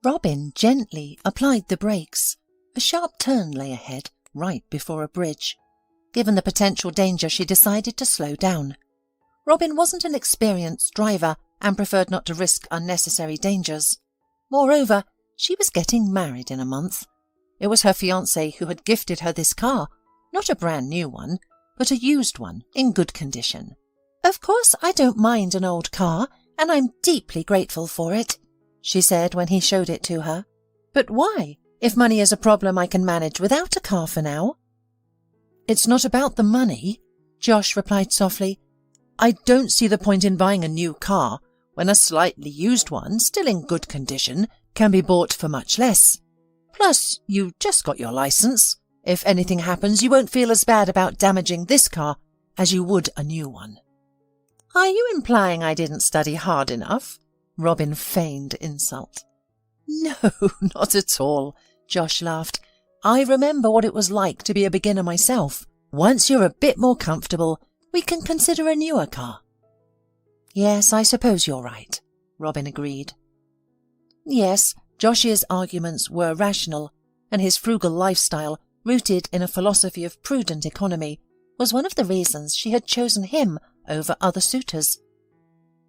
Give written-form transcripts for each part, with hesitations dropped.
Robin gently applied the brakes. A sharp turn lay ahead, right before a bridge. Given the potential danger, she decided to slow down. Robin wasn't an experienced driver and preferred not to risk unnecessary dangers. Moreover, she was getting married in a month. It was her fiancé who had gifted her this car, not a brand new one, but a used one in good condition. "Of course I don't mind an old car, and I'm deeply grateful for it," she said when he showed it to her. "But why? If money is a problem, I can manage without a car for now." "It's not about the money," Josh replied softly. "I don't see the point in buying a new car when a slightly used one, still in good condition, can be bought for much less. Plus, you just got your license. If anything happens, you won't feel as bad about damaging this car as you would a new one." "Are you implying I didn't study hard enough?" Robin feigned insult. "No, not at all," Josh laughed. "I remember what it was like to be a beginner myself. Once you're a bit more comfortable, we can consider a newer car." "Yes, I suppose you're right," Robin agreed. Yes, Josh's arguments were rational, and his frugal lifestyle, rooted in a philosophy of prudent economy, was one of the reasons she had chosen him over other suitors.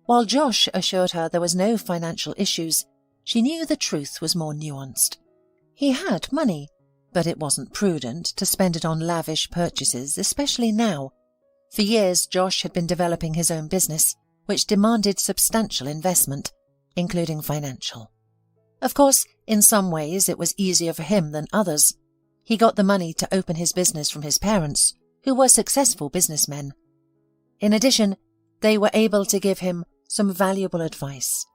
While Josh assured her there was no financial issues, she knew the truth was more nuanced. He had money, but it wasn't prudent to spend it on lavish purchases, especially now. For years, Josh had been developing his own business, which demanded substantial investment, including financial. Of course, in some ways it was easier for him than others. He got the money to open his business from his parents, who were successful businessmen. In addition, they were able to give him some valuable advice.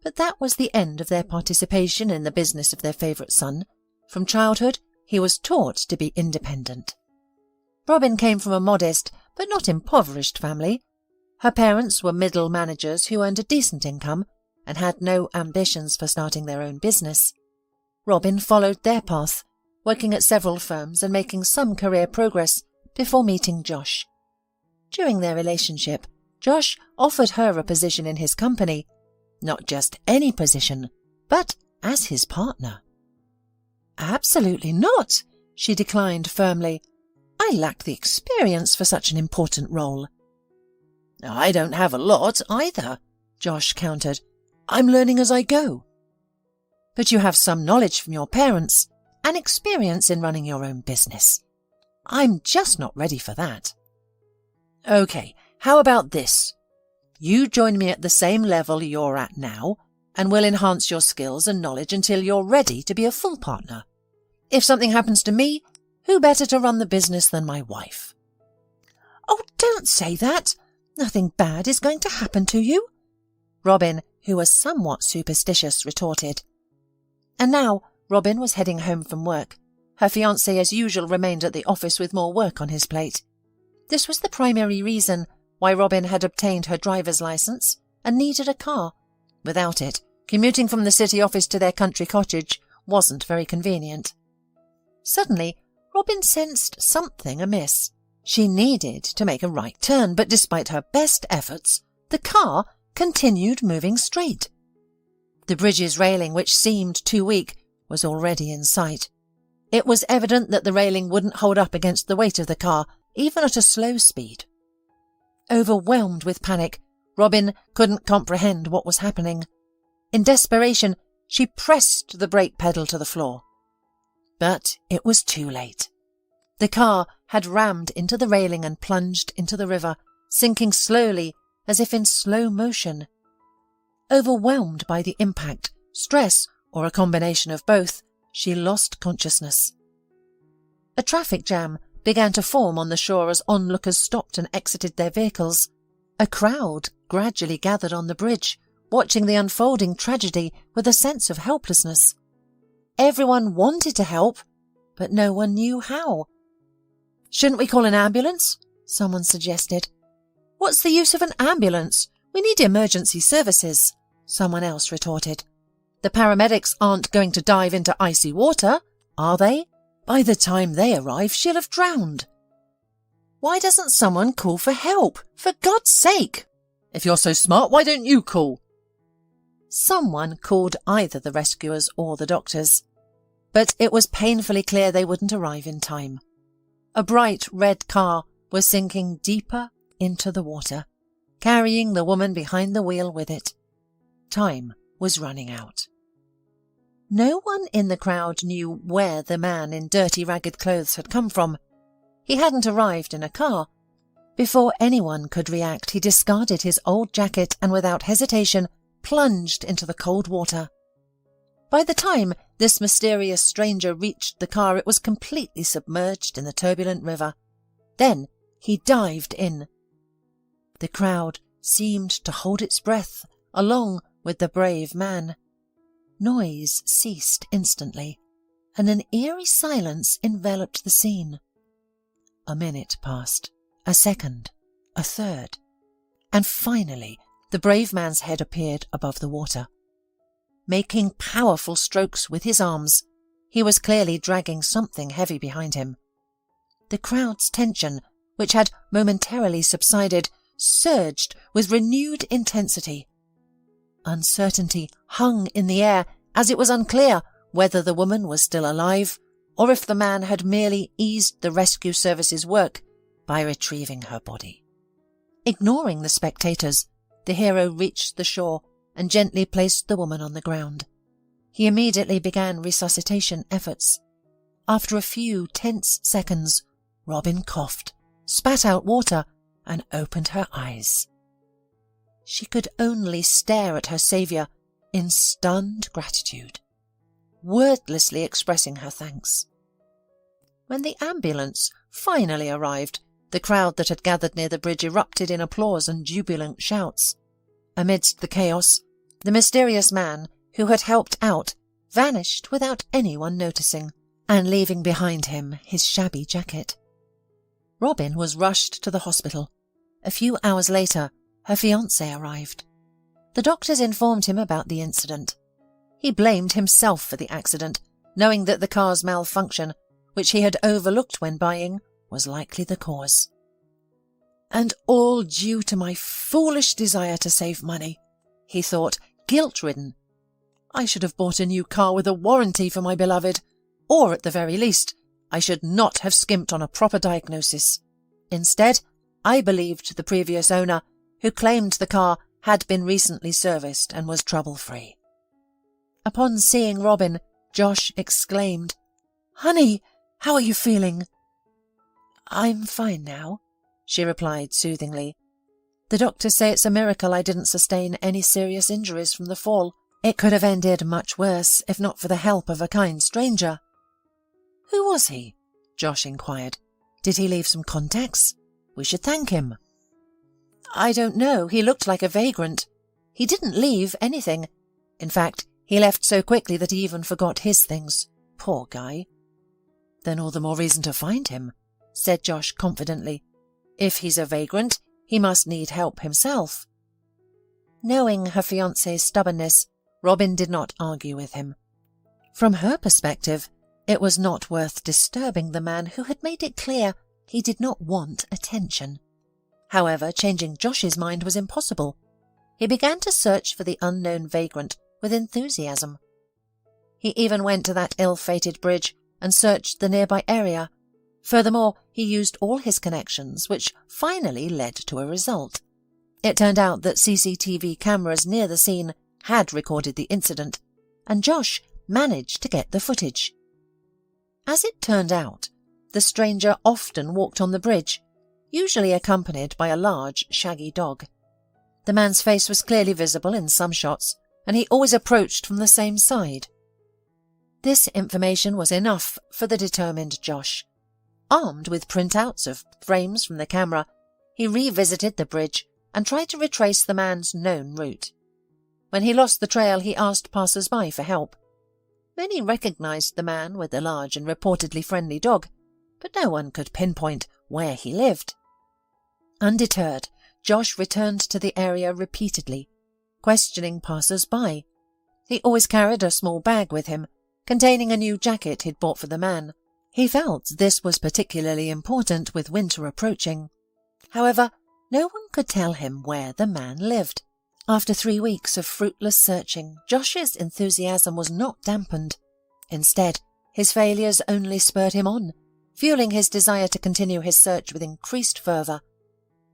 But that was the end of their participation in the business of their favourite son. From childhood, he was taught to be independent. Robin came from a modest but not impoverished family. Her parents were middle managers who earned a decent income and had no ambitions for starting their own business. Robin followed their path, working at several firms and making some career progress before meeting Josh. During their relationship, Josh offered her a position in his company, not just any position, but as his partner. "Absolutely not," she declined firmly. "I lack the experience for such an important role." "I don't have a lot either," Josh countered. "I'm learning as I go." "But you have some knowledge from your parents and experience in running your own business. I'm just not ready for that." "Okay, how about this? You join me at the same level you're at now, and we'll enhance your skills and knowledge until you're ready to be a full partner. If something happens to me, who better to run the business than my wife?" "Oh, don't say that. Nothing bad is going to happen to you," Robin, who was somewhat superstitious, retorted. And now Robin was heading home from work. Her fiancé, as usual, remained at the office with more work on his plate. This was the primary reason why Robin had obtained her driver's license and needed a car. Without it, commuting from the city office to their country cottage wasn't very convenient. Suddenly, Robin sensed something amiss. She needed to make a right turn, but despite her best efforts, the car continued moving straight. The bridge's railing, which seemed too weak, was already in sight. It was evident that the railing wouldn't hold up against the weight of the car, even at a slow speed. Overwhelmed with panic, Robin couldn't comprehend what was happening. In desperation, she pressed the brake pedal to the floor. But it was too late. The car had rammed into the railing and plunged into the river, sinking slowly as if in slow motion. Overwhelmed by the impact, stress, or a combination of both, she lost consciousness. A traffic jam began to form on the shore as onlookers stopped and exited their vehicles. A crowd gradually gathered on the bridge, watching the unfolding tragedy with a sense of helplessness. Everyone wanted to help, but no one knew how. "Shouldn't we call an ambulance?" someone suggested. "What's the use of an ambulance? We need emergency services," someone else retorted. "The paramedics aren't going to dive into icy water, are they? By the time they arrive, she'll have drowned." "Why doesn't someone call for help? For God's sake! If you're so smart, why don't you call?" Someone called either the rescuers or the doctors, but it was painfully clear they wouldn't arrive in time. A bright red car was sinking deeper into the water, carrying the woman behind the wheel with it. Time was running out. No one in the crowd knew where the man in dirty, ragged clothes had come from. He hadn't arrived in a car. Before anyone could react, he discarded his old jacket and without hesitation plunged into the cold water. By the time this mysterious stranger reached the car, it was completely submerged in the turbulent river. Then he dived in. The crowd seemed to hold its breath along with the brave man. Noise ceased instantly, and an eerie silence enveloped the scene. A minute passed, a second, a third, and finally the brave man's head appeared above the water. Making powerful strokes with his arms, he was clearly dragging something heavy behind him. The crowd's tension, which had momentarily subsided, surged with renewed intensity. Uncertainty hung in the air, as it was unclear whether the woman was still alive or if the man had merely eased the rescue service's work by retrieving her body. Ignoring the spectators, the hero reached the shore and gently placed the woman on the ground. He immediately began resuscitation efforts. After a few tense seconds, Robin coughed, spat out water, and opened her eyes. She could only stare at her saviour in stunned gratitude, wordlessly expressing her thanks. When the ambulance finally arrived, the crowd that had gathered near the bridge erupted in applause and jubilant shouts. Amidst the chaos, the mysterious man who had helped out vanished without anyone noticing, and leaving behind him his shabby jacket. Robin was rushed to the hospital. A few hours later, her fiancé arrived. The doctors informed him about the incident. He blamed himself for the accident, knowing that the car's malfunction, which he had overlooked when buying, was likely the cause. And all due to my foolish desire to save money, he thought, guilt-ridden. I should have bought a new car with a warranty for my beloved, or at the very least, I should not have skimped on a proper diagnosis. Instead, I believed the previous owner, who claimed the car had been recently serviced and was trouble-free. Upon seeing Robin, Josh exclaimed, "Honey, how are you feeling?" "I'm fine now," she replied soothingly. "The doctors say it's a miracle I didn't sustain any serious injuries from the fall. It could have ended much worse if not for the help of a kind stranger." "Who was he?" Josh inquired. "Did he leave some contacts? We should thank him." "I don't know. He looked like a vagrant. He didn't leave anything. In fact, he left so quickly that he even forgot his things. Poor guy." "Then all the more reason to find him," said Josh confidently. "If he's a vagrant, he must need help himself." Knowing her fiancé's stubbornness, Robin did not argue with him. From her perspective, it was not worth disturbing the man who had made it clear he did not want attention. However, changing Josh's mind was impossible. He began to search for the unknown vagrant with enthusiasm. He even went to that ill-fated bridge and searched the nearby area. Furthermore, he used all his connections, which finally led to a result. It turned out that CCTV cameras near the scene had recorded the incident, and Josh managed to get the footage. As it turned out, the stranger often walked on the bridge, usually accompanied by a large, shaggy dog. The man's face was clearly visible in some shots, and he always approached from the same side. This information was enough for the determined Josh. Armed with printouts of frames from the camera, he revisited the bridge and tried to retrace the man's known route. When he lost the trail, he asked passers-by for help. Many recognized the man with the large and reportedly friendly dog, but no one could pinpoint where he lived. Undeterred, Josh returned to the area repeatedly, questioning passers-by. He always carried a small bag with him, containing a new jacket he'd bought for the man. He felt this was particularly important with winter approaching. However, no one could tell him where the man lived. After 3 weeks of fruitless searching, Josh's enthusiasm was not dampened. Instead, his failures only spurred him on, fueling his desire to continue his search with increased fervour.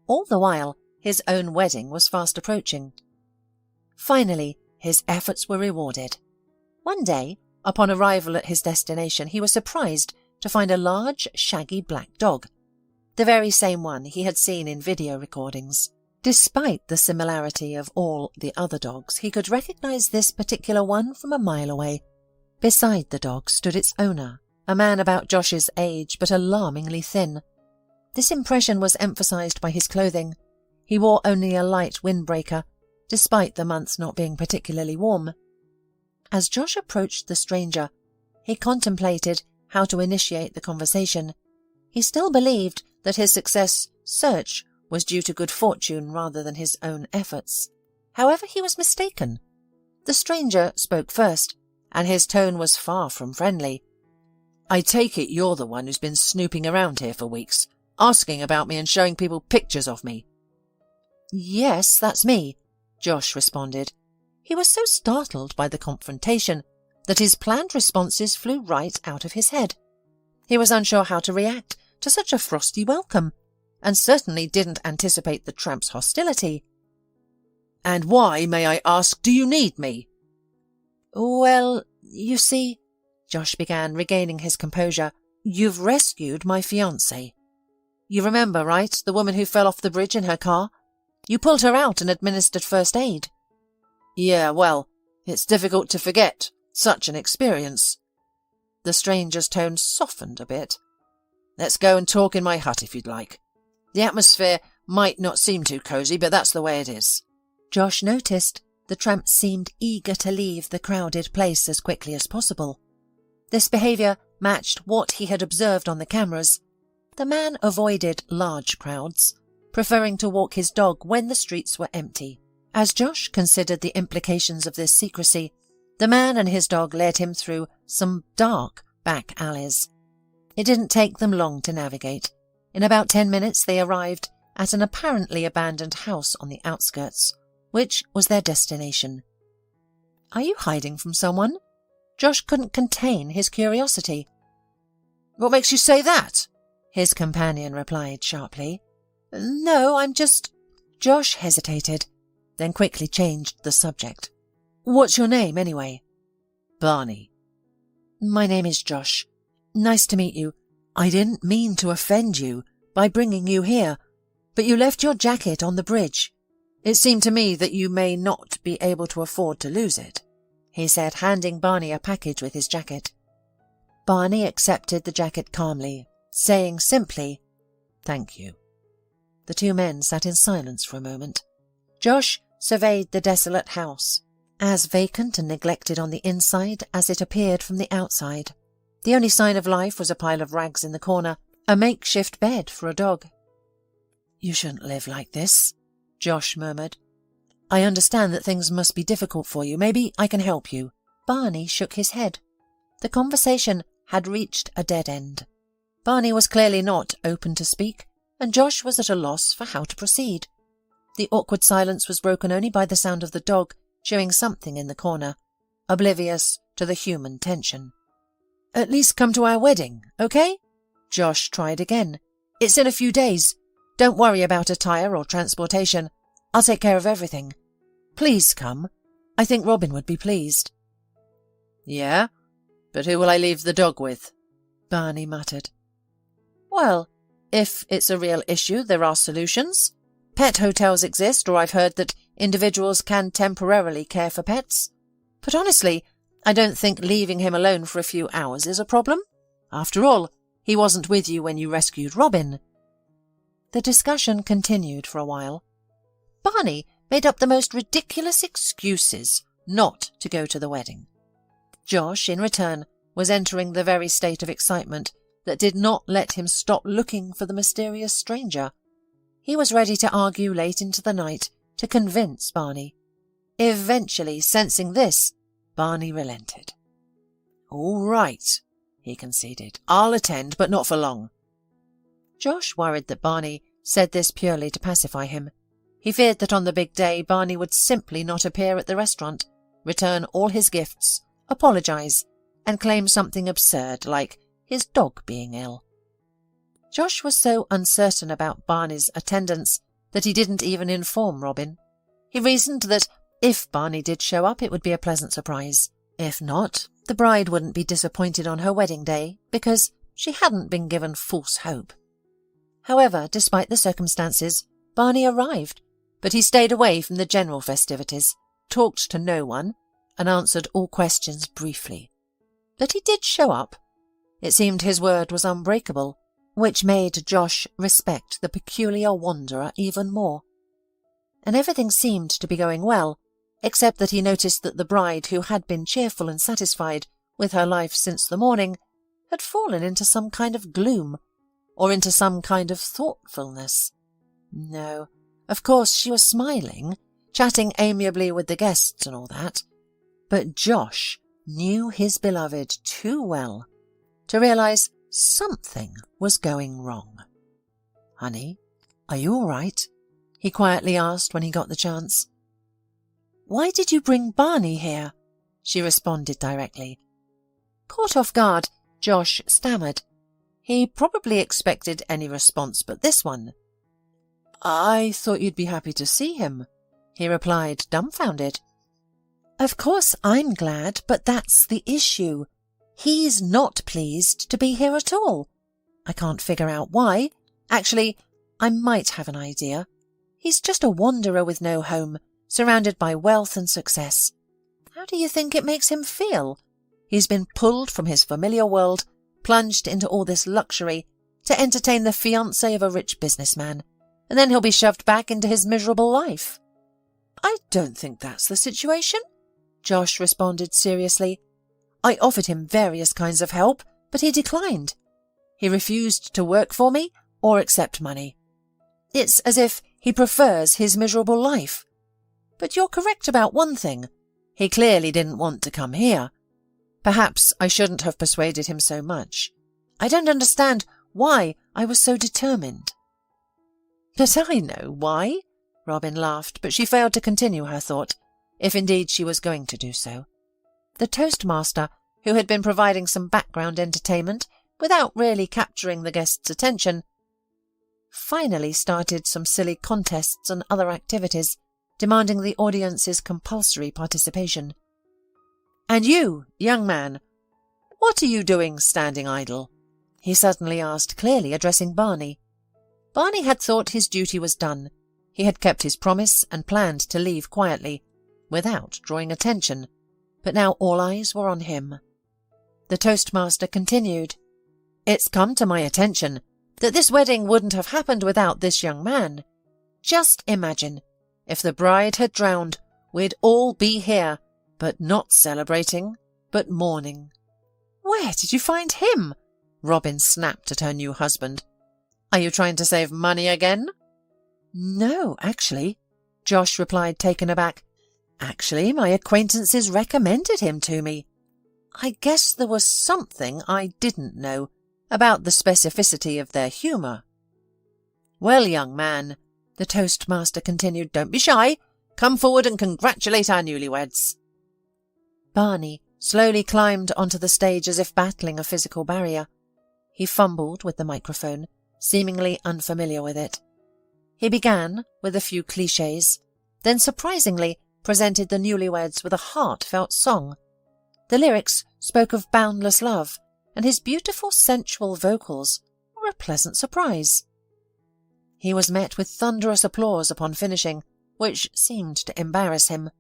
All the while, his own wedding was fast approaching. Finally, his efforts were rewarded. One day, upon arrival at his destination, he was surprised to find a large, shaggy black dog, the very same one he had seen in video recordings. Despite the similarity of all the other dogs, he could recognize this particular one from a mile away. Beside the dog stood its owner, a man about Josh's age but alarmingly thin. This impression was emphasized by his clothing. He wore only a light windbreaker, despite the months not being particularly warm. As Josh approached the stranger, he contemplated how to initiate the conversation. He still believed that his search was due to good fortune rather than his own efforts. However, he was mistaken. The stranger spoke first, and his tone was far from friendly. "I take it you're the one who's been snooping around here for weeks, asking about me and showing people pictures of me." "Yes, that's me," Josh responded. He was so startled by the confrontation that his planned responses flew right out of his head. He was unsure how to react to such a frosty welcome, and certainly didn't anticipate the tramp's hostility. "And why, may I ask, do you need me?" "Well, you see," Josh began, regaining his composure, "you've rescued my fiancé. You remember, right, the woman who fell off the bridge in her car? You pulled her out and administered first aid." "Yeah, well, it's difficult to forget such an experience." The stranger's tone softened a bit. "Let's go and talk in my hut if you'd like. The atmosphere might not seem too cosy, but that's the way it is." Josh noticed the tramp seemed eager to leave the crowded place as quickly as possible. This behaviour matched what he had observed on the cameras. The man avoided large crowds, preferring to walk his dog when the streets were empty. As Josh considered the implications of this secrecy, the man and his dog led him through some dark back alleys. It didn't take them long to navigate. In about 10 minutes they arrived at an apparently abandoned house on the outskirts, which was their destination. "Are you hiding from someone?" Josh couldn't contain his curiosity. "What makes you say that?" his companion replied sharply. "No, I'm just—" Josh hesitated, then quickly changed the subject. "What's your name, anyway?" "Barney." "My name is Josh. Nice to meet you. I didn't mean to offend you by bringing you here, but you left your jacket on the bridge. It seemed to me that you may not be able to afford to lose it," he said, handing Barney a package with his jacket. Barney accepted the jacket calmly, saying simply, "Thank you." The two men sat in silence for a moment. Josh surveyed the desolate house, as vacant and neglected on the inside as it appeared from the outside. The only sign of life was a pile of rags in the corner, a makeshift bed for a dog. "You shouldn't live like this," Josh murmured. "I understand that things must be difficult for you. Maybe I can help you." Barney shook his head. The conversation had reached a dead end. Barney was clearly not open to speak, and Josh was at a loss for how to proceed. The awkward silence was broken only by the sound of the dog chewing something in the corner, oblivious to the human tension. "At least come to our wedding, okay?" Josh tried again. "It's in a few days. Don't worry about attire or transportation. I'll take care of everything. Please come. I think Robin would be pleased." "Yeah? But who will I leave the dog with?" Barney muttered. "Well, if it's a real issue, there are solutions. Pet hotels exist, or I've heard that individuals can temporarily care for pets. But honestly, I don't think leaving him alone for a few hours is a problem. After all, he wasn't with you when you rescued Robin." The discussion continued for a while. Barney made up the most ridiculous excuses not to go to the wedding. Josh, in return, was entering the very state of excitement that did not let him stop looking for the mysterious stranger. He was ready to argue late into the night to convince Barney. Eventually, sensing this, Barney relented. "All right," he conceded. "I'll attend, but not for long." Josh worried that Barney said this purely to pacify him. He feared that on the big day Barney would simply not appear at the restaurant, return all his gifts, apologise, and claim something absurd like his dog being ill. Josh was so uncertain about Barney's attendance that he didn't even inform Robin. He reasoned that if Barney did show up, it would be a pleasant surprise. If not, the bride wouldn't be disappointed on her wedding day because she hadn't been given false hope. However, despite the circumstances, Barney arrived, but he stayed away from the general festivities, talked to no one, and answered all questions briefly. But he did show up. It seemed his word was unbreakable, which made Josh respect the peculiar wanderer even more. And everything seemed to be going well, except that he noticed that the bride, who had been cheerful and satisfied with her life since the morning, had fallen into some kind of gloom, or into some kind of thoughtfulness. No, of course she was smiling, chatting amiably with the guests and all that, but Josh knew his beloved too well to realise something was going wrong. "Honey, are you all right?" he quietly asked when he got the chance. "Why did you bring Barney here?" she responded directly. Caught off guard, Josh stammered. He probably expected any response but this one. "I thought you'd be happy to see him," he replied, dumbfounded. "Of course I'm glad, but that's the issue. He's not pleased to be here at all. I can't figure out why. Actually, I might have an idea. He's just a wanderer with no home, surrounded by wealth and success. How do you think it makes him feel? He's been pulled from his familiar world, plunged into all this luxury, to entertain the fiancé of a rich businessman, and then he'll be shoved back into his miserable life." "I don't think that's the situation," Josh responded seriously. "I offered him various kinds of help, but he declined. He refused to work for me or accept money. It's as if he prefers his miserable life. But you're correct about one thing. He clearly didn't want to come here. Perhaps I shouldn't have persuaded him so much. I don't understand why I was so determined." "But I know why," Robin laughed, but she failed to continue her thought, if indeed she was going to do so. The toastmaster, who had been providing some background entertainment without really capturing the guests' attention, finally started some silly contests and other activities, demanding the audience's compulsory participation. "And you, young man, what are you doing standing idle?" he suddenly asked, clearly addressing Barney. Barney had thought his duty was done. He had kept his promise and planned to leave quietly, without drawing attention, but now all eyes were on him. The toastmaster continued, "It's come to my attention that this wedding wouldn't have happened without this young man. Just imagine, if the bride had drowned, we'd all be here, but not celebrating, but mourning." "Where did you find him?" Robin snapped at her new husband. "Are you trying to save money again?" "No, actually," Josh replied, taken aback. "Actually, my acquaintances recommended him to me. I guess there was something I didn't know about the specificity of their humour." "Well, young man," the toastmaster continued, "don't be shy. Come forward and congratulate our newlyweds." Barney slowly climbed onto the stage as if battling a physical barrier. He fumbled with the microphone, seemingly unfamiliar with it. He began with a few clichés, then surprisingly presented the newlyweds with a heartfelt song. The lyrics spoke of boundless love, and his beautiful sensual vocals were a pleasant surprise. He was met with thunderous applause upon finishing, which seemed to embarrass him.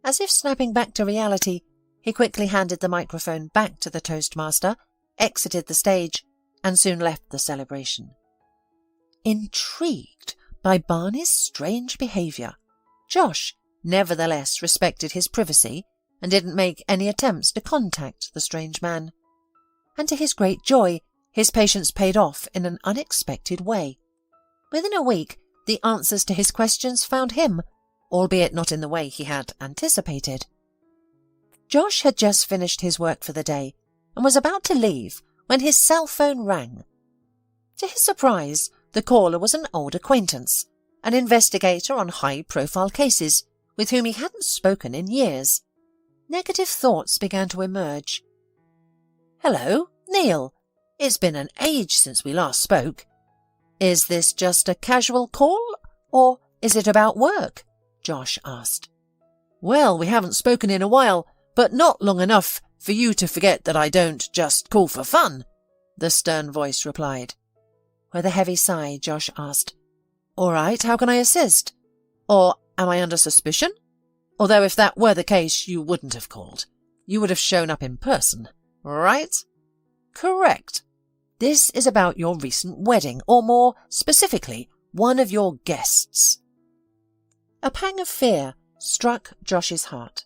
As if snapping back to reality, he quickly handed the microphone back to the toastmaster, exited the stage, and soon left the celebration. Intrigued by Barney's strange behaviour, Josh nevertheless respected his privacy and didn't make any attempts to contact the strange man. And to his great joy, his patience paid off in an unexpected way. Within a week, the answers to his questions found him, albeit not in the way he had anticipated. Josh had just finished his work for the day and was about to leave when his cell phone rang. To his surprise, the caller was an old acquaintance, an investigator on high-profile cases with whom he hadn't spoken in years. Negative thoughts began to emerge. "Hello, Neil. It's been an age since we last spoke. Is this just a casual call, or is it about work?" Josh asked. "Well, we haven't spoken in a while, but not long enough for you to forget that I don't just call for fun," the stern voice replied. With a heavy sigh, Josh asked, "All right, how can I assist? Or am I under suspicion? Although if that were the case, you wouldn't have called. You would have shown up in person, right?" "Correct. This is about your recent wedding, or more specifically, one of your guests." A pang of fear struck Josh's heart.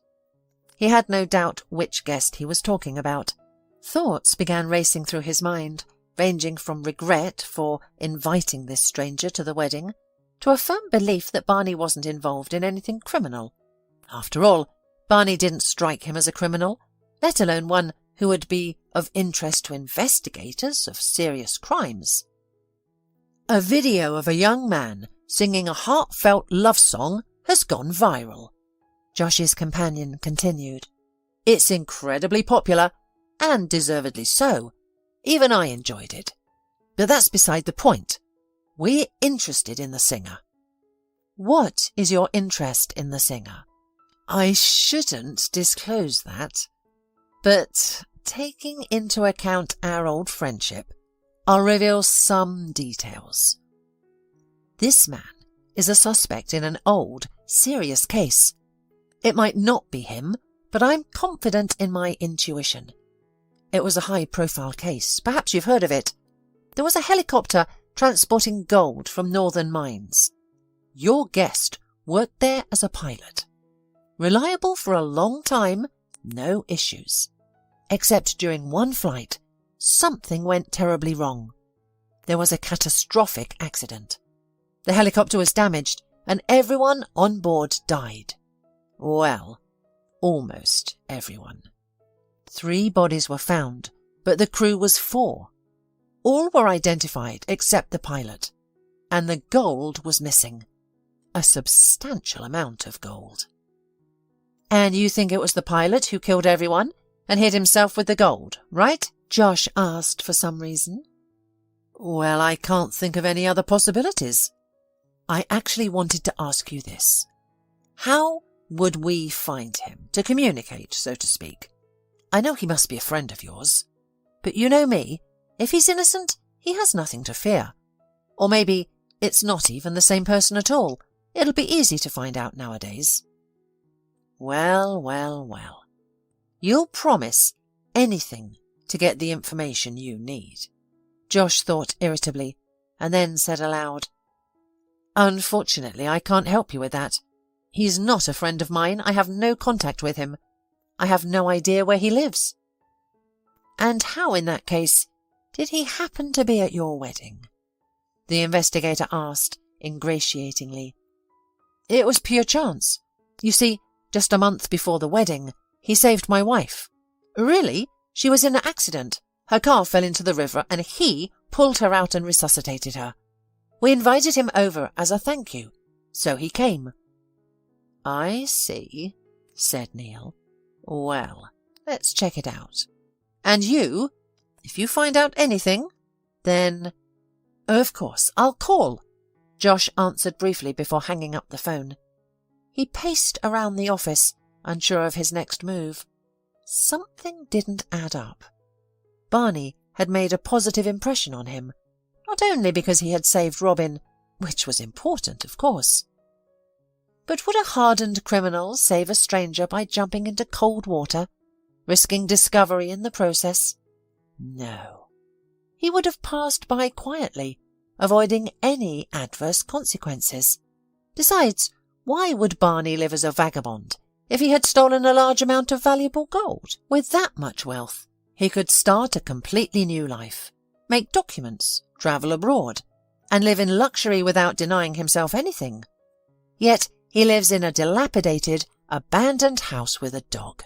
He had no doubt which guest he was talking about. Thoughts began racing through his mind, ranging from regret for inviting this stranger to the wedding to a firm belief that Barney wasn't involved in anything criminal. After all, Barney didn't strike him as a criminal, let alone one who would be of interest to investigators of serious crimes. A video of a young man singing a heartfelt love song has gone viral, Josh's companion continued. "It's incredibly popular, and deservedly so. Even I enjoyed it. But that's beside the point. We're interested in the singer." "What is your interest in the singer?" "I shouldn't disclose that. But taking into account our old friendship, I'll reveal some details. This man is a suspect in an old, serious case. It might not be him, but I'm confident in my intuition. It was a high-profile case. Perhaps you've heard of it. There was a helicopter transporting gold from northern mines. Your guest worked there as a pilot. Reliable for a long time, no issues. Except during one flight, something went terribly wrong. There was a catastrophic accident. The helicopter was damaged, and everyone on board died. Well, almost everyone. 3 bodies were found, but the crew was 4. All were identified except the pilot, and the gold was missing. A substantial amount of gold." "And you think it was the pilot who killed everyone and hid himself with the gold, right?" Josh asked for some reason. "Well, I can't think of any other possibilities. I actually wanted to ask you this. How would we find him, to communicate, so to speak? I know he must be a friend of yours. But you know me, if he's innocent, he has nothing to fear. Or maybe it's not even the same person at all. It'll be easy to find out nowadays." Well, well, well. You'll promise anything to get the information you need, Josh thought irritably, and then said aloud, "Unfortunately, I can't help you with that. He's not a friend of mine. I have no contact with him. I have no idea where he lives." "And how, in that case, did he happen to be at your wedding?" the investigator asked ingratiatingly. "It was pure chance. You see, just a month before the wedding, he saved my wife. Really? She was in an accident. Her car fell into the river and he pulled her out and resuscitated her. We invited him over as a thank you, so he came." "I see," said Neil. "Well, let's check it out. And you, if you find out anything, then—" "Of course, I'll call," Josh answered briefly before hanging up the phone. He paced around the office, unsure of his next move. Something didn't add up. Barney had made a positive impression on him, not only because he had saved Robin, which was important, of course. But would a hardened criminal save a stranger by jumping into cold water, risking discovery in the process? No. He would have passed by quietly, avoiding any adverse consequences. Besides, why would Barney live as a vagabond if he had stolen a large amount of valuable gold? With that much wealth, he could start a completely new life, make documents, travel abroad, and live in luxury without denying himself anything. Yet he lives in a dilapidated, abandoned house with a dog.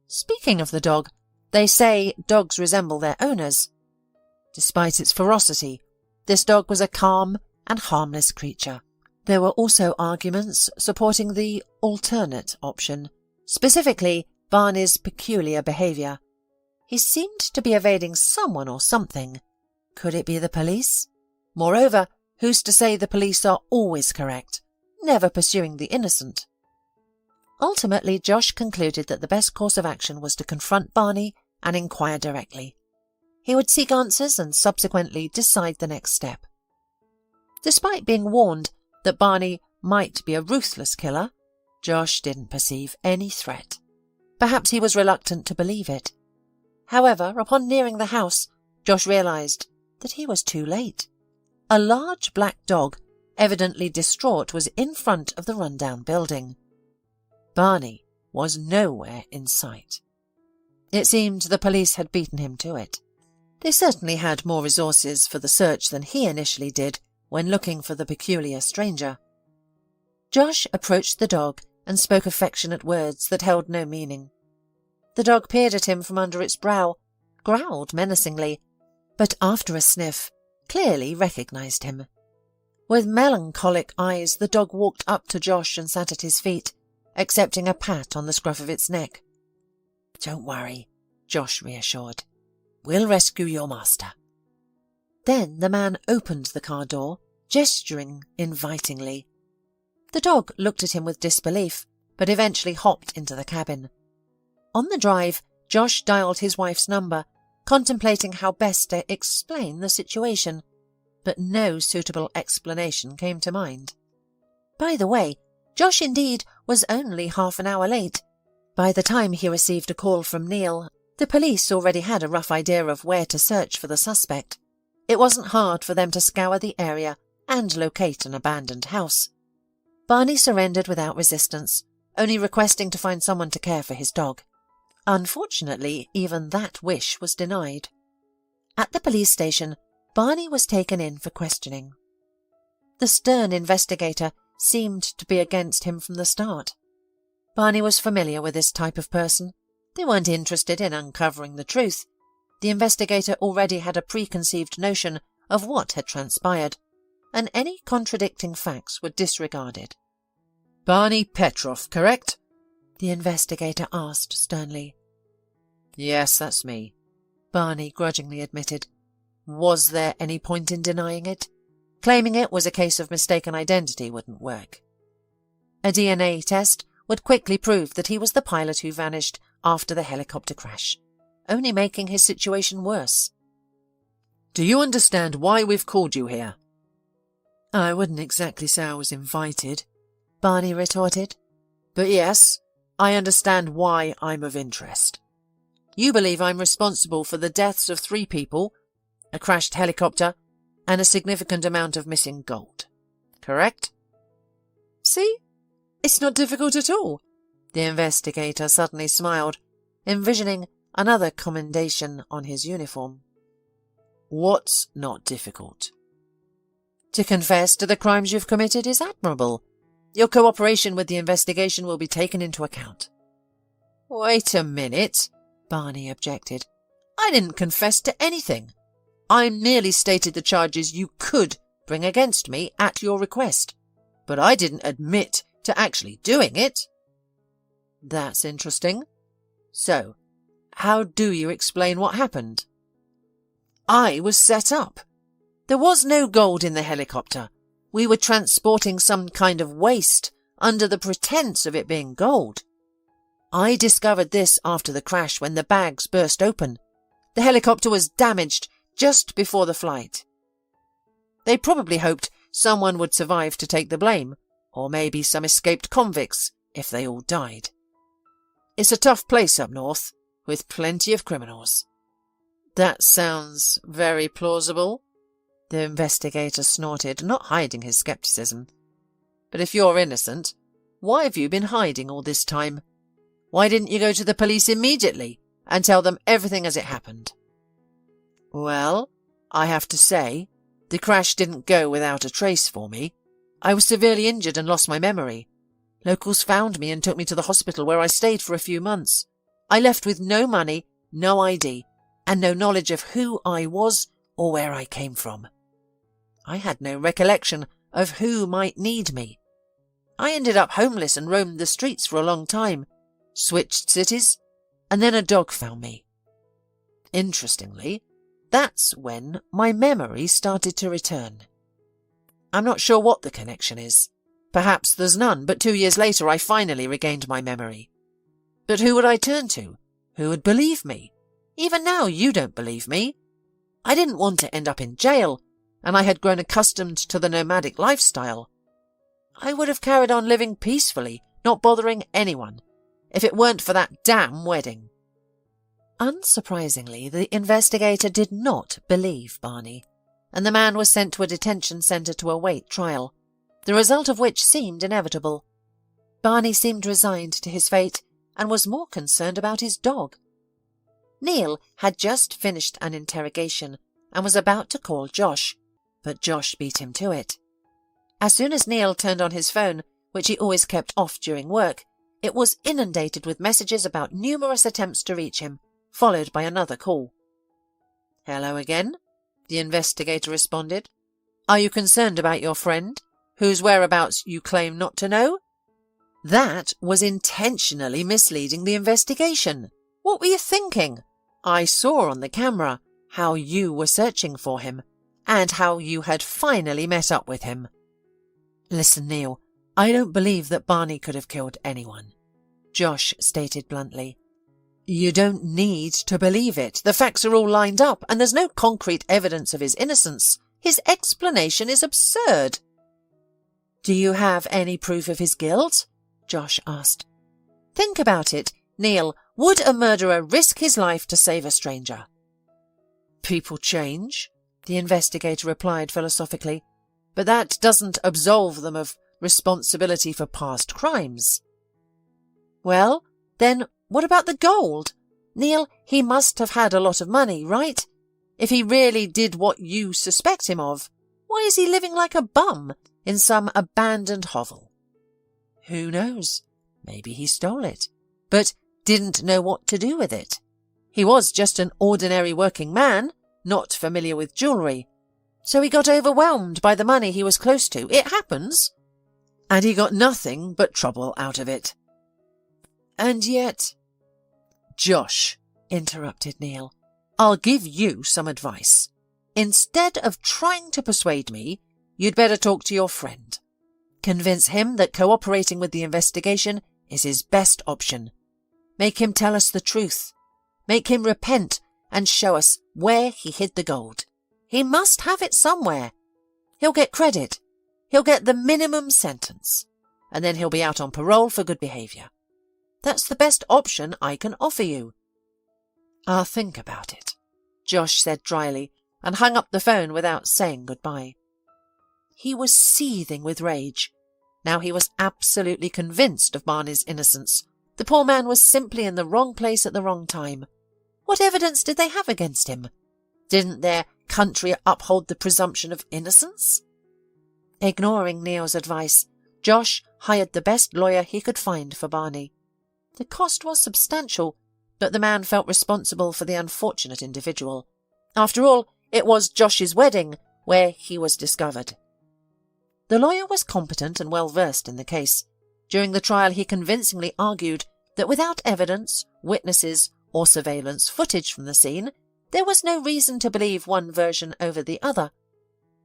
Speaking of the dog, they say dogs resemble their owners. Despite its ferocity, this dog was a calm and harmless creature, There were also arguments supporting the alternate option, specifically Barney's peculiar behaviour. He seemed to be evading someone or something. Could it be the police? Moreover, who's to say the police are always correct, never pursuing the innocent? Ultimately, Josh concluded that the best course of action was to confront Barney and inquire directly. He would seek answers and subsequently decide the next step. Despite being warned that Barney might be a ruthless killer, Josh didn't perceive any threat. Perhaps he was reluctant to believe it. However, upon nearing the house, Josh realized that he was too late. A large black dog, evidently distraught, was in front of the rundown building. Barney was nowhere in sight. It seemed the police had beaten him to it. They certainly had more resources for the search than he initially did when looking for the peculiar stranger. Josh approached the dog and spoke affectionate words that held no meaning. The dog peered at him from under its brow, growled menacingly, but after a sniff, clearly recognized him. With melancholic eyes, the dog walked up to Josh and sat at his feet, accepting a pat on the scruff of its neck. "Don't worry," Josh reassured. "We'll rescue your master." Then the man opened the car door, gesturing invitingly. The dog looked at him with disbelief, but eventually hopped into the cabin. On the drive, Josh dialed his wife's number, contemplating how best to explain the situation, but no suitable explanation came to mind. By the way, Josh indeed was only half an hour late. By the time he received a call from Neil, the police already had a rough idea of where to search for the suspect. It wasn't hard for them to scour the area and locate an abandoned house. Barney surrendered without resistance, only requesting to find someone to care for his dog. Unfortunately, even that wish was denied. At the police station, Barney was taken in for questioning. The stern investigator seemed to be against him from the start. Barney was familiar with this type of person. They weren't interested in uncovering the truth. The investigator already had a preconceived notion of what had transpired, and any contradicting facts were disregarded. "Barney Petrov, correct?" the investigator asked sternly. "Yes, that's me," Barney grudgingly admitted. Was there any point in denying it? Claiming it was a case of mistaken identity wouldn't work. A DNA test would quickly prove that he was the pilot who vanished after the helicopter crash, only making his situation worse. "Do you understand why we've called you here?" "I wouldn't exactly say I was invited," Barney retorted. "But yes, I understand why I'm of interest. You believe I'm responsible for the deaths of 3 people, a crashed helicopter, and a significant amount of missing gold. Correct?" "See? It's not difficult at all." The investigator suddenly smiled, envisioning another commendation on his uniform. "What's not difficult?" "To confess to the crimes you've committed is admirable. Your cooperation with the investigation will be taken into account." "Wait a minute," Barney objected. "I didn't confess to anything. I merely stated the charges you could bring against me at your request, but I didn't admit to actually doing it." "That's interesting. So, how do you explain what happened?" "I was set up. There was no gold in the helicopter. We were transporting some kind of waste under the pretense of it being gold. I discovered this after the crash when the bags burst open. The helicopter was damaged just before the flight. They probably hoped someone would survive to take the blame, or maybe some escaped convicts if they all died. It's a tough place up north, with plenty of criminals." "That sounds very plausible," the investigator snorted, not hiding his skepticism. "But if you're innocent, why have you been hiding all this time? Why didn't you go to the police immediately and tell them everything as it happened?" "Well, I have to say, the crash didn't go without a trace for me. I was severely injured and lost my memory. Locals found me and took me to the hospital where I stayed for a few months. I left with no money, no ID, and no knowledge of who I was or where I came from. I had no recollection of who might need me. I ended up homeless and roamed the streets for a long time, switched cities, and then a dog found me. Interestingly, that's when my memory started to return. I'm not sure what the connection is. Perhaps there's none, but 2 years later I finally regained my memory. But who would I turn to? Who would believe me? Even now you don't believe me. I didn't want to end up in jail, and I had grown accustomed to the nomadic lifestyle. I would have carried on living peacefully, not bothering anyone, if it weren't for that damn wedding. Unsurprisingly, the investigator did not believe Barney, and the man was sent to a detention centre to await trial, the result of which seemed inevitable. Barney seemed resigned to his fate and was more concerned about his dog. Neil had just finished an interrogation and was about to call Josh, but Josh beat him to it. As soon as Neil turned on his phone, which he always kept off during work, it was inundated with messages about numerous attempts to reach him, followed by another call. "Hello again," the investigator responded. "Are you concerned about your friend, whose whereabouts you claim not to know?" That was intentionally misleading the investigation. What were you thinking? I saw on the camera how you were searching for him, and how you had finally met up with him. "Listen, Neil, I don't believe that Barney could have killed anyone," Josh stated bluntly. "You don't need to believe it. The facts are all lined up, and there's no concrete evidence of his innocence. His explanation is absurd." "Do you have any proof of his guilt?" Josh asked. "Think about it, Neil. Would a murderer risk his life to save a stranger?" "People change," the investigator replied philosophically, "but that doesn't absolve them of responsibility for past crimes." "Well, then what about the gold? Neil, he must have had a lot of money, right? If he really did what you suspect him of, why is he living like a bum in some abandoned hovel?" "Who knows? Maybe he stole it, but didn't know what to do with it. He was just an ordinary working man, not familiar with jewellery. So he got overwhelmed by the money he was close to. It happens. And he got nothing but trouble out of it. And yet—" "Josh," interrupted Neil, "I'll give you some advice. Instead of trying to persuade me, you'd better talk to your friend. Convince him that cooperating with the investigation is his best option. Make him tell us the truth. Make him repent and show us where he hid the gold. He must have it somewhere. He'll get credit. He'll get the minimum sentence. And then he'll be out on parole for good behaviour. That's the best option I can offer you." "I'll think about it," Josh said dryly, and hung up the phone without saying goodbye. He was seething with rage. Now he was absolutely convinced of Barney's innocence. The poor man was simply in the wrong place at the wrong time. What evidence did they have against him? Didn't their country uphold the presumption of innocence? Ignoring Neil's advice, Josh hired the best lawyer he could find for Barney. The cost was substantial, but the man felt responsible for the unfortunate individual. After all, it was Josh's wedding where he was discovered. The lawyer was competent and well-versed in the case. During the trial, he convincingly argued that without evidence, witnesses, or surveillance footage from the scene, there was no reason to believe one version over the other.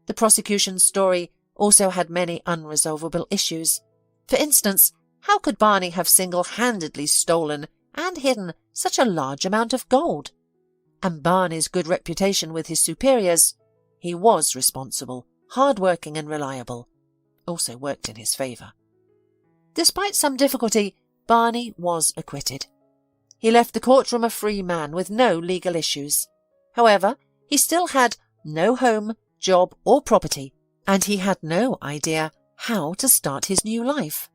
The prosecution's story also had many unresolvable issues. For instance, how could Barney have single-handedly stolen and hidden such a large amount of gold? And Barney's good reputation with his superiors, he was responsible, hard-working and reliable, also worked in his favour. Despite some difficulty, Barney was acquitted. He left the courtroom a free man with no legal issues. However, he still had no home, job or property, and he had no idea how to start his new life.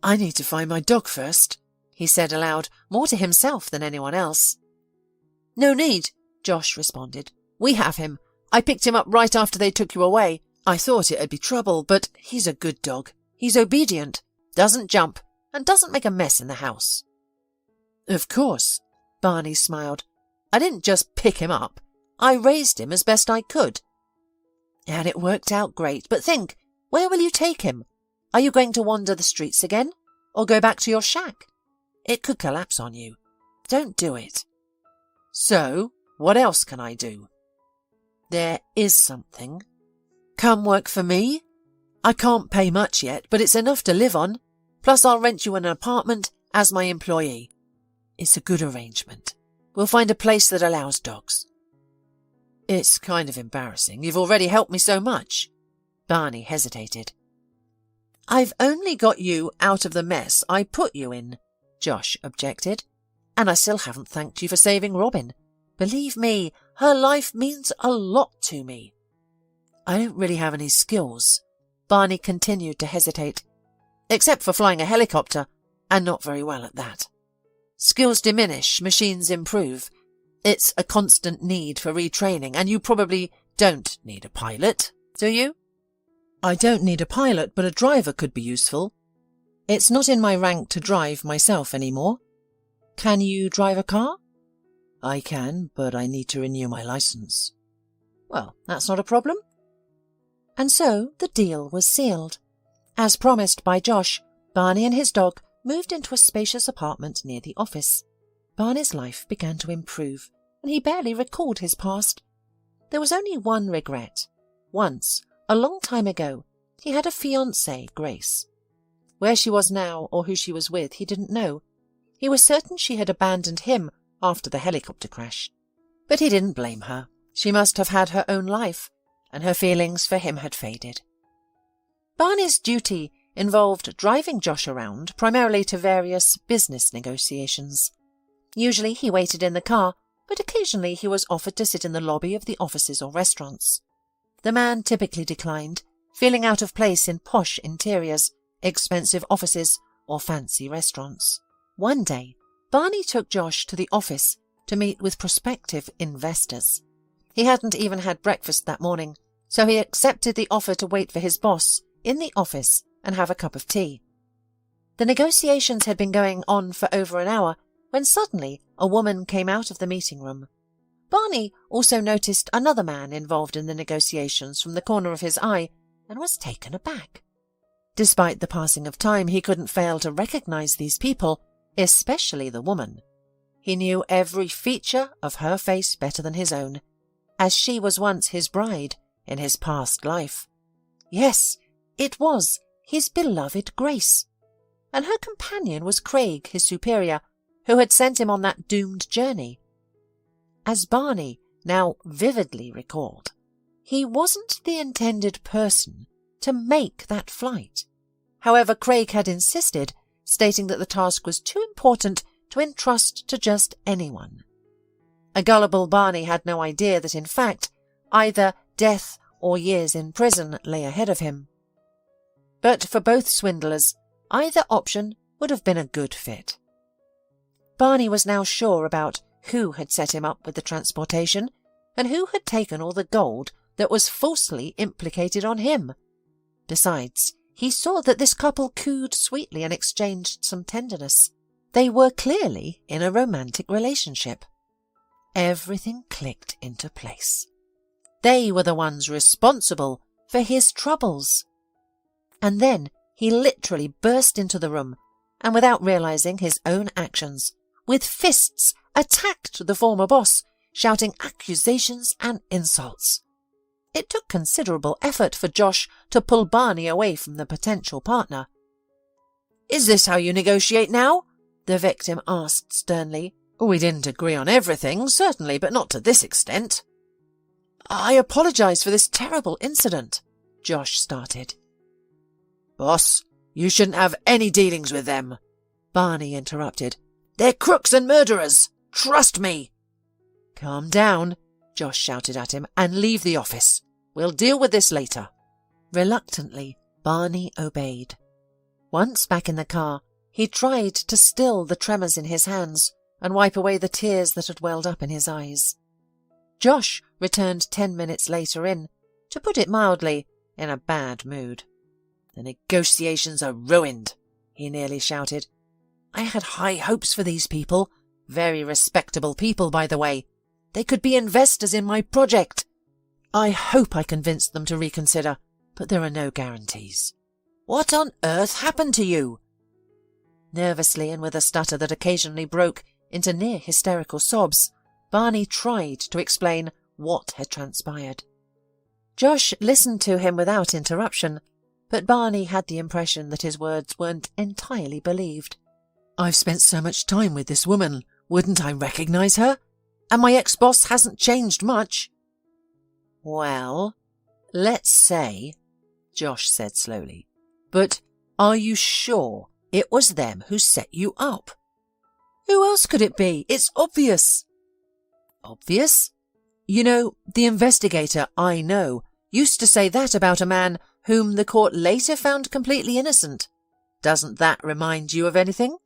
"I need to find my dog first," he said aloud, more to himself than anyone else. "No need," Josh responded. "We have him. I picked him up right after they took you away. I thought it'd be trouble, but he's a good dog. He's obedient, doesn't jump, and doesn't make a mess in the house." "Of course," Barney smiled. "I didn't just pick him up. I raised him as best I could." And it worked out great. But think, where will you take him? Are you going to wander the streets again? Or go back to your shack? It could collapse on you. Don't do it. So, what else can I do? There is something. Come work for me. I can't pay much yet, but it's enough to live on. Plus I'll rent you an apartment as my employee. It's a good arrangement. We'll find a place that allows dogs. It's kind of embarrassing. You've already helped me so much. Barney hesitated. I've only got you out of the mess I put you in, Josh objected. And I still haven't thanked you for saving Robin. Believe me, her life means a lot to me. I don't really have any skills. Barney continued to hesitate. Except for flying a helicopter, and not very well at that. Skills diminish, machines improve. It's a constant need for retraining, and you probably don't need a pilot, do you? I don't need a pilot, but a driver could be useful. It's not in my rank to drive myself anymore. Can you drive a car? I can, but I need to renew my license. Well, that's not a problem. And so the deal was sealed. As promised by Josh, Barney and his dog moved into a spacious apartment near the office. Barney's life began to improve, and he barely recalled his past. There was only one regret. Once, a long time ago, he had a fiancé, Grace. Where she was now or who she was with, he didn't know. He was certain she had abandoned him after the helicopter crash. But he didn't blame her. She must have had her own life, and her feelings for him had faded. Barney's duty involved driving Josh around, primarily to various business negotiations. Usually he waited in the car, but occasionally he was offered to sit in the lobby of the offices or restaurants. The man typically declined, feeling out of place in posh interiors, expensive offices, or fancy restaurants. One day, Barney took Josh to the office to meet with prospective investors. He hadn't even had breakfast that morning, so he accepted the offer to wait for his boss in the office and have a cup of tea. The negotiations had been going on for over an hour when suddenly a woman came out of the meeting room. Barney also noticed another man involved in the negotiations from the corner of his eye and was taken aback. Despite the passing of time, he couldn't fail to recognize these people, especially the woman. He knew every feature of her face better than his own, as she was once his bride in his past life. Yes, it was his beloved Grace. And her companion was Craig, his superior, who had sent him on that doomed journey. As Barney now vividly recalled, he wasn't the intended person to make that flight. However, Craig had insisted, stating that the task was too important to entrust to just anyone. A gullible Barney had no idea that, in fact, either death or years in prison lay ahead of him. But for both swindlers, either option would have been a good fit. Barney was now sure about who had set him up with the transportation and who had taken all the gold that was falsely implicated on him. Besides, he saw that this couple cooed sweetly and exchanged some tenderness. They were clearly in a romantic relationship. Everything clicked into place. They were the ones responsible for his troubles. And then he literally burst into the room, and without realizing his own actions, with fists attacked the former boss, shouting accusations and insults. It took considerable effort for Josh to pull Barney away from the potential partner. "Is this how you negotiate now?" the victim asked sternly. "We didn't agree on everything, certainly, but not to this extent." "I apologize for this terrible incident," Josh started. "Boss, you shouldn't have any dealings with them," Barney interrupted. "They're crooks and murderers. Trust me." "Calm down," Josh shouted at him, "and leave the office. We'll deal with this later." Reluctantly, Barney obeyed. Once back in the car, he tried to still the tremors in his hands and wipe away the tears that had welled up in his eyes. Josh returned 10 minutes later to put it mildly, in a bad mood. "The negotiations are ruined," he nearly shouted. "I had high hopes for these people. Very respectable people, by the way. They could be investors in my project. I hope I convinced them to reconsider, but there are no guarantees. What on earth happened to you?" Nervously and with a stutter that occasionally broke into near hysterical sobs, Barney tried to explain what had transpired. Josh listened to him without interruption, but Barney had the impression that his words weren't entirely believed. "I've spent so much time with this woman, wouldn't I recognize her? And my ex-boss hasn't changed much." "Well, let's say," Josh said slowly, "but are you sure it was them who set you up?" "Who else could it be? It's obvious." "Obvious? You know, the investigator I know used to say that about a man whom the court later found completely innocent. Doesn't that remind you of anything?"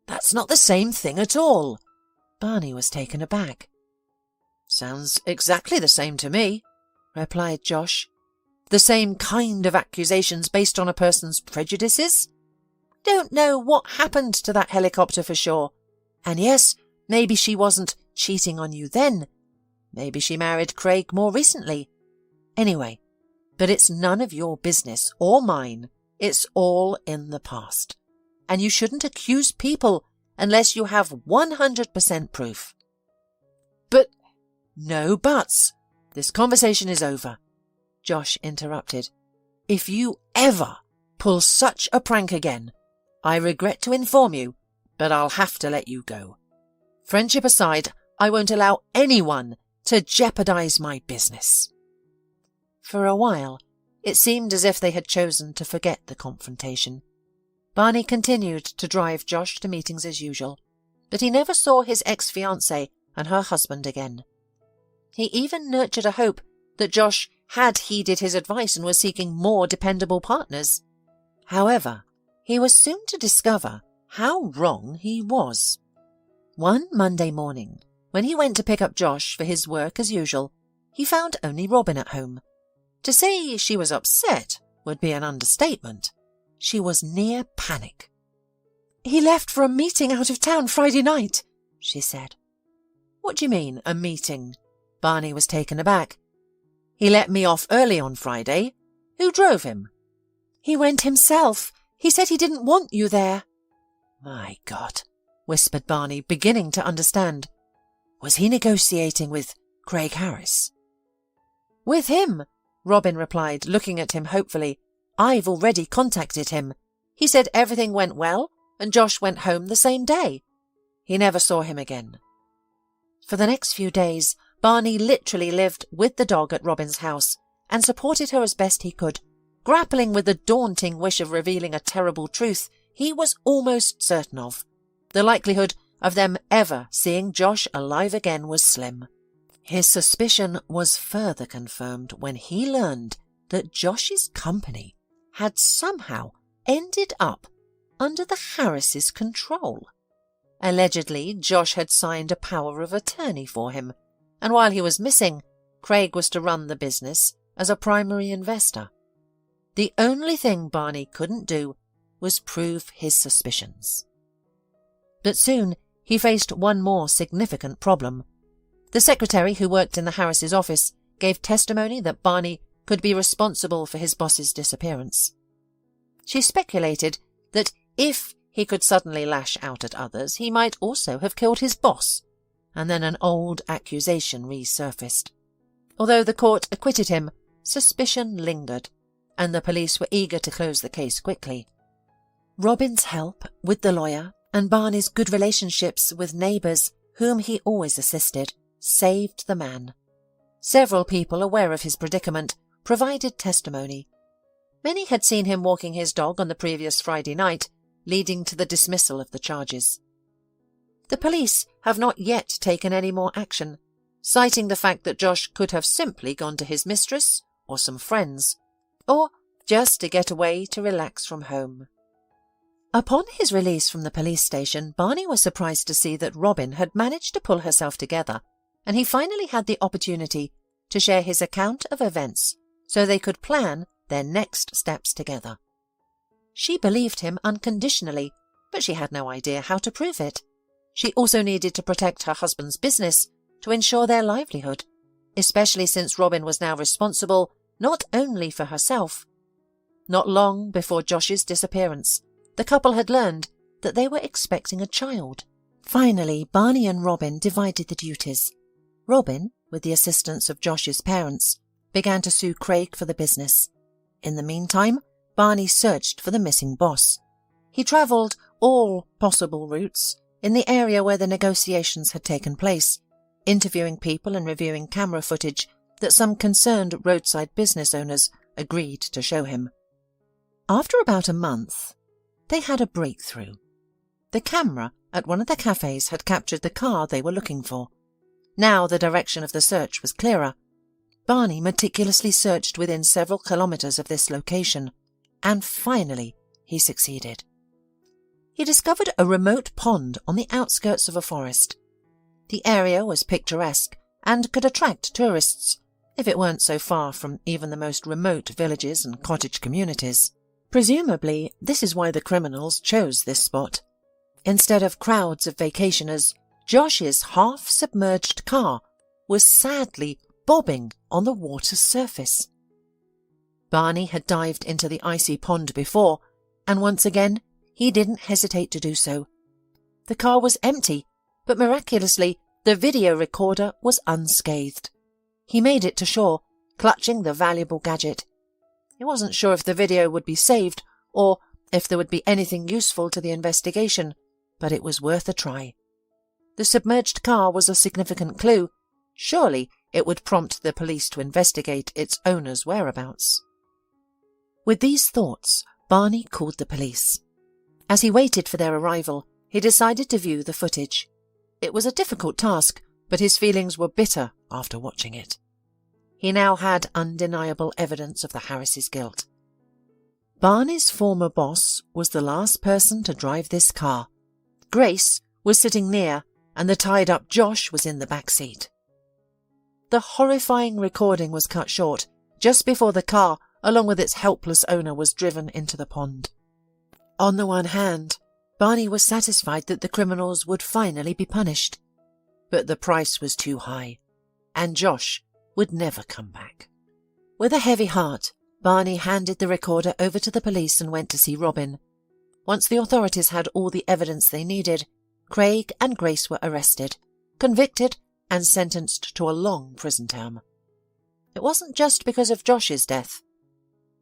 "That's not the same thing at all." Barney was taken aback. "Sounds exactly the same to me," replied Josh. "The same kind of accusations based on a person's prejudices? Don't know what happened to that helicopter for sure. And yes, maybe she wasn't cheating on you then. Maybe she married Craig more recently. Anyway, but it's none of your business or mine. It's all in the past. And you shouldn't accuse people unless you have 100% proof." "But—" "No buts. This conversation is over," Josh interrupted. "If you ever pull such a prank again, I regret to inform you, but I'll have to let you go. Friendship aside, I won't allow anyone to jeopardize my business." For a while, it seemed as if they had chosen to forget the confrontation. Barney continued to drive Josh to meetings as usual, but he never saw his ex-fiancée and her husband again. He even nurtured a hope that Josh had heeded his advice and was seeking more dependable partners. However, he was soon to discover how wrong he was. One Monday morning, when he went to pick up Josh for his work as usual, he found only Robin at home. To say she was upset would be an understatement. She was near panic. "He left for a meeting out of town Friday night," she said. "What do you mean, a meeting?" Barney was taken aback. "He let me off early on Friday. Who drove him?" "He went himself. He said he didn't want you there." "My God," whispered Barney, beginning to understand. Was he negotiating with Craig Harris? "With him," Robin replied, looking at him hopefully. "I've already contacted him. He said everything went well and Josh went home the same day. He never saw him again." For the next few days, Barney literally lived with the dog at Robin's house and supported her as best he could, grappling with the daunting wish of revealing a terrible truth he was almost certain of. The likelihood of them ever seeing Josh alive again was slim. His suspicion was further confirmed when he learned that Josh's company had somehow ended up under the Harrises' control. Allegedly, Josh had signed a power of attorney for him, and while he was missing, Craig was to run the business as a primary investor. The only thing Barney couldn't do was prove his suspicions. But soon he faced one more significant problem. The secretary who worked in the Harris' office gave testimony that Barney could be responsible for his boss's disappearance. She speculated that if he could suddenly lash out at others, he might also have killed his boss, and then an old accusation resurfaced. Although the court acquitted him, suspicion lingered, and the police were eager to close the case quickly. Robin's help with the lawyer and Barney's good relationships with neighbours, whom he always assisted, saved the man. Several people aware of his predicament provided testimony. Many had seen him walking his dog on the previous Friday night, leading to the dismissal of the charges. The police have not yet taken any more action, citing the fact that Josh could have simply gone to his mistress or some friends, or just to get away to relax from home. Upon his release from the police station, Barney was surprised to see that Robin had managed to pull herself together, and he finally had the opportunity to share his account of events so they could plan their next steps together. She believed him unconditionally, but she had no idea how to prove it. She also needed to protect her husband's business to ensure their livelihood. especially since Robin was now responsible not only for herself. Not long before Josh's disappearance, the couple had learned that they were expecting a child. Finally, Barney and Robin divided the duties. Robin, with the assistance of Josh's parents, began to sue Craig for the business. In the meantime, Barney searched for the missing boss. He travelled all possible routes in the area where the negotiations had taken place, interviewing people and reviewing camera footage that some concerned roadside business owners agreed to show him. After about a month, they had a breakthrough. The camera at one of the cafes had captured the car they were looking for. Now the direction of the search was clearer. Barney meticulously searched within several kilometres of this location, and finally he succeeded. He discovered a remote pond on the outskirts of a forest. The area was picturesque and could attract tourists, if it weren't so far from even the most remote villages and cottage communities. Presumably, this is why the criminals chose this spot. Instead of crowds of vacationers, Josh's half-submerged car was sadly bobbing on the water's surface. Barney had dived into the icy pond before, and once again he didn't hesitate to do so. The car was empty, but miraculously the video recorder was unscathed. He made it to shore, clutching the valuable gadget. He wasn't sure if the video would be saved or if there would be anything useful to the investigation, but it was worth a try. The submerged car was a significant clue. Surely it would prompt the police to investigate its owner's whereabouts. With these thoughts, Barney called the police. As he waited for their arrival, he decided to view the footage. It was a difficult task, but his feelings were bitter after watching it. He now had undeniable evidence of the Harrises' guilt. Barney's former boss was the last person to drive this car. Grace was sitting near, and the tied-up Josh was in the back seat. The horrifying recording was cut short just before the car, along with its helpless owner, was driven into the pond. On the one hand, Barney was satisfied that the criminals would finally be punished. But the price was too high, and Josh would never come back. With a heavy heart, Barney handed the recorder over to the police and went to see Robin. Once the authorities had all the evidence they needed, Craig and Grace were arrested, convicted, and sentenced to a long prison term. It wasn't just because of Josh's death.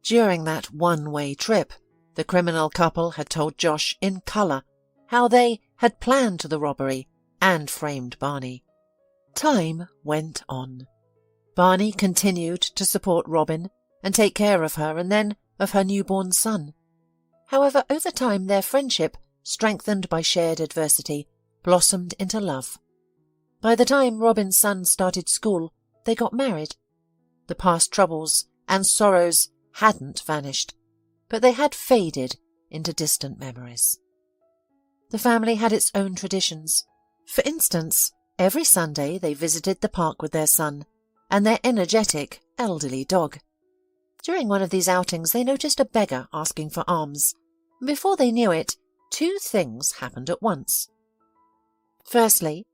During that one-way trip, the criminal couple had told Josh in colour how they had planned the robbery and framed Barney. Time went on. Barney continued to support Robin and take care of her and then of her newborn son. However, over time their friendship, strengthened by shared adversity, blossomed into love. By the time Robin's son started school, they got married. The past troubles and sorrows hadn't vanished, but they had faded into distant memories. The family had its own traditions. For instance, every Sunday they visited the park with their son and their energetic, elderly dog. During one of these outings they noticed a beggar asking for alms. Before they knew it, two things happened at once. Firstly,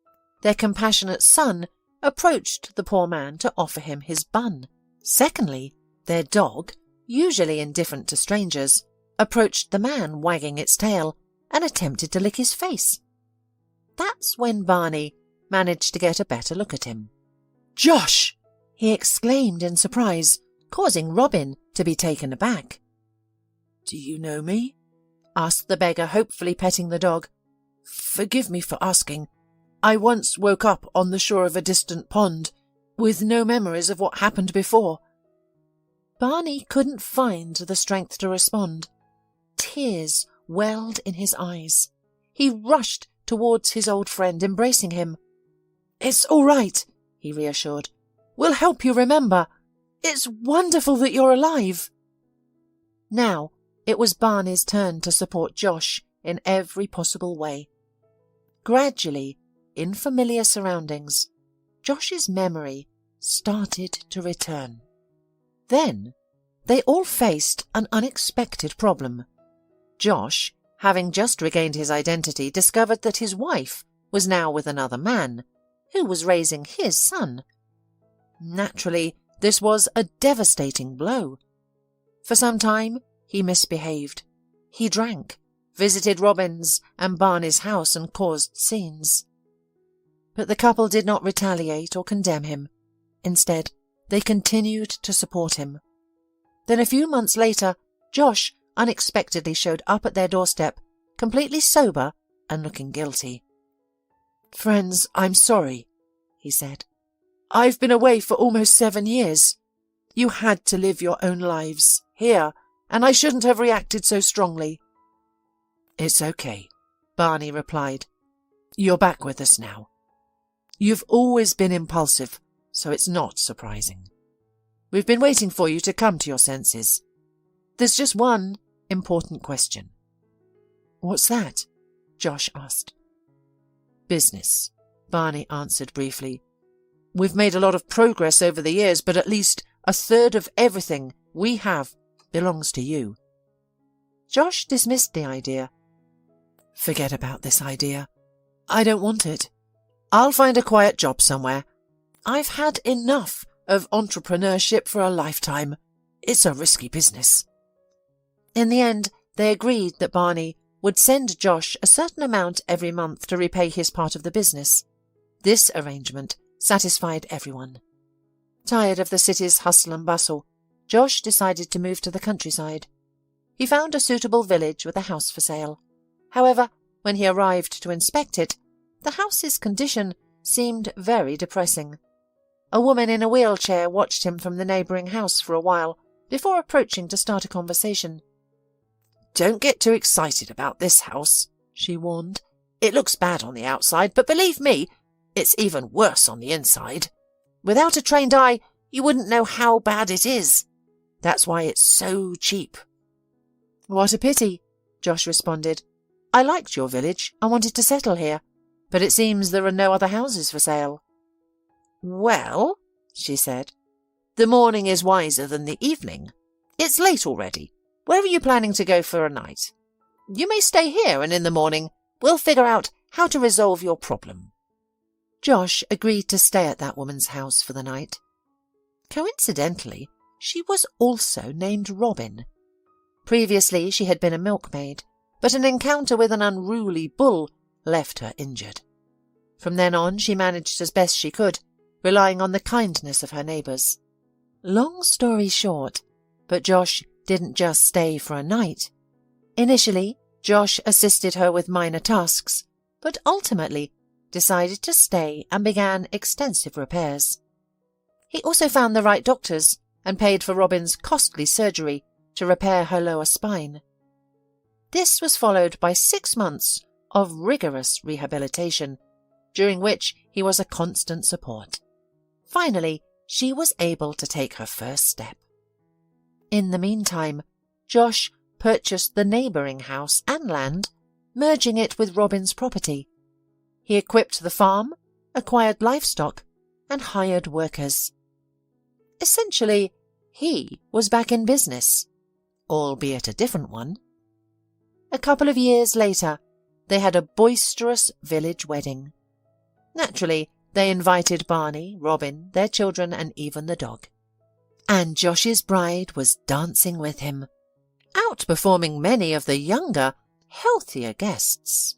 their compassionate son approached the poor man to offer him his bun. Secondly, their dog, usually indifferent to strangers, approached the man wagging its tail and attempted to lick his face. That's when Barney managed to get a better look at him. "Josh!" he exclaimed in surprise, causing Robin to be taken aback. "Do you know me?" asked the beggar, hopefully petting the dog. "Forgive me for asking. I once woke up on the shore of a distant pond, with no memories of what happened before." Barney couldn't find the strength to respond. Tears welled in his eyes. He rushed towards his old friend, embracing him. "It's all right," he reassured. "We'll help you remember. It's wonderful that you're alive." Now it was Barney's turn to support Josh in every possible way. Gradually, in familiar surroundings, Josh's memory started to return. Then they all faced an unexpected problem. Josh, having just regained his identity, discovered that his wife was now with another man, who was raising his son. Naturally, this was a devastating blow. For some time, he misbehaved. He drank, visited Robin's and Barney's house and caused scenes. But the couple did not retaliate or condemn him. Instead, they continued to support him. Then a few months later, Josh unexpectedly showed up at their doorstep, completely sober and looking guilty. "Friends, I'm sorry," he said. "I've been away for almost 7 years. You had to live your own lives here, and I shouldn't have reacted so strongly." "It's okay," Barney replied. "You're back with us now. You've always been impulsive, so it's not surprising. We've been waiting for you to come to your senses. There's just one important question." "What's that?" Josh asked. "Business," Barney answered briefly. "We've made a lot of progress over the years, but at least a third of everything we have belongs to you." Josh dismissed the idea. "Forget about this idea. I don't want it. I'll find a quiet job somewhere. I've had enough of entrepreneurship for a lifetime. It's a risky business." In the end, they agreed that Barney would send Josh a certain amount every month to repay his part of the business. This arrangement satisfied everyone. Tired of the city's hustle and bustle, Josh decided to move to the countryside. He found a suitable village with a house for sale. However, when he arrived to inspect it, the house's condition seemed very depressing. A woman in a wheelchair watched him from the neighbouring house for a while before approaching to start a conversation. "Don't get too excited about this house," she warned. "It looks bad on the outside, but believe me, it's even worse on the inside. Without a trained eye, you wouldn't know how bad it is. That's why it's so cheap." "What a pity," Josh responded. "I liked your village. I wanted to settle here, but it seems there are no other houses for sale." "Well," she said, "the morning is wiser than the evening. It's late already. Where are you planning to go for a night? You may stay here, and in the morning we'll figure out how to resolve your problem." Josh agreed to stay at that woman's house for the night. Coincidentally, she was also named Robin. Previously, she had been a milkmaid, but an encounter with an unruly bull left her injured. From then on, she managed as best she could, relying on the kindness of her neighbours. Long story short, but Josh didn't just stay for a night. Initially, Josh assisted her with minor tasks, but ultimately decided to stay and began extensive repairs. He also found the right doctors and paid for Robin's costly surgery to repair her lower spine. This was followed by 6 months of rigorous rehabilitation, during which he was a constant support. Finally, she was able to take her first step. In the meantime, Josh purchased the neighbouring house and land, merging it with Robin's property. He equipped the farm, acquired livestock, and hired workers. Essentially, he was back in business, albeit a different one. A couple of years later, they had a boisterous village wedding. Naturally, they invited Barney, Robin, their children, and even the dog. And Josh's bride was dancing with him, outperforming many of the younger, healthier guests.